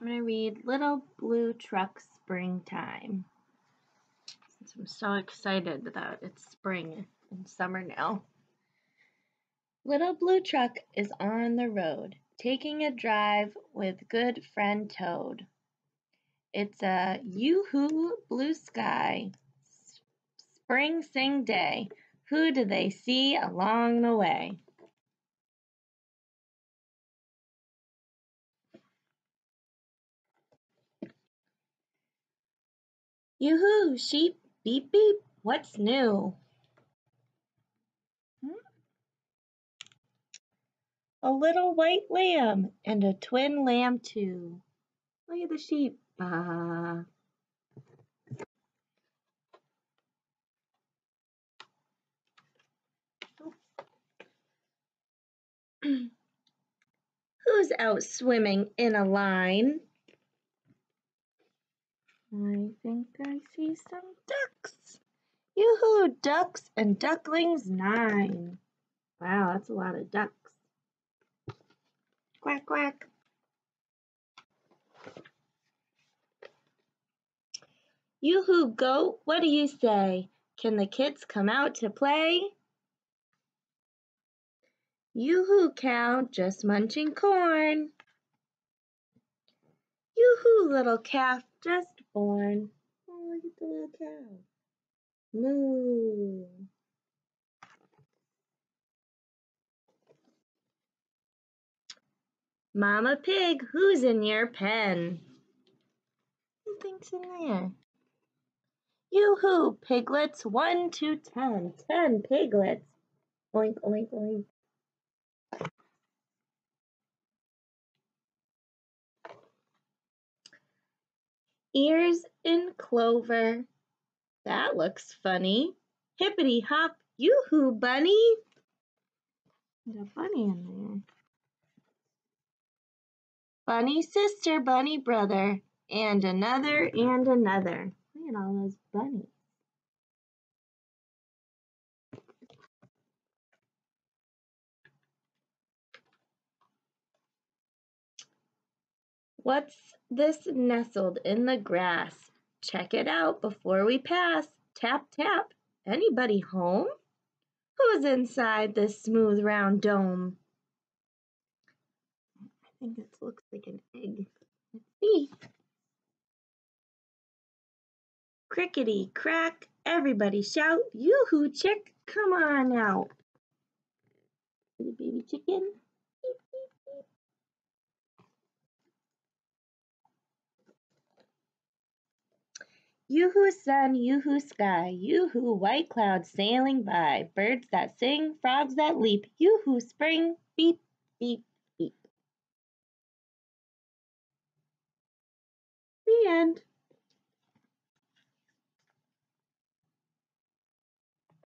I'm going to read Little Blue Truck Springtime. Since I'm so excited that it's spring and summer now. Little Blue Truck is on the road, taking a drive with good friend Toad. It's a yoo-hoo blue sky, spring sing day. Who do they see along the way? Yoo-hoo, sheep, beep beep, what's new? A little white lamb and a twin lamb too. Look at the sheep. Bah. Who's out swimming in a line? I think I see some ducks. Yoo-hoo, ducks and ducklings 9. Wow, that's a lot of ducks. Quack, quack. Yoo-hoo, goat, what do you say? Can the kids come out to play? Yoo-hoo, cow, just munching corn. Yoo-hoo, little calf, just born. Oh, look at the little cow. Moo. Mama pig, who's in your pen? Who thinks in there? Yoo-hoo, piglets, 1 to 10. 10 piglets. Oink, oink, oink. Ears in clover. That looks funny. Hippity hop, yoo-hoo, bunny. There's a bunny in there. Bunny sister, bunny brother, and another and another. Look at all those bunnies. What's this nestled in the grass? Check it out before we pass. Tap, tap. Anybody home? Who's inside this smooth round dome? I think it looks like an egg. Let's see. Crickety crack, everybody shout, yoo-hoo chick, come on out. Little baby chicken. Beep, beep, beep. Yoo-hoo sun, yoo-hoo sky, yoo-hoo white clouds sailing by, birds that sing, frogs that leap, yoo-hoo spring, beep, beep, beep. The end.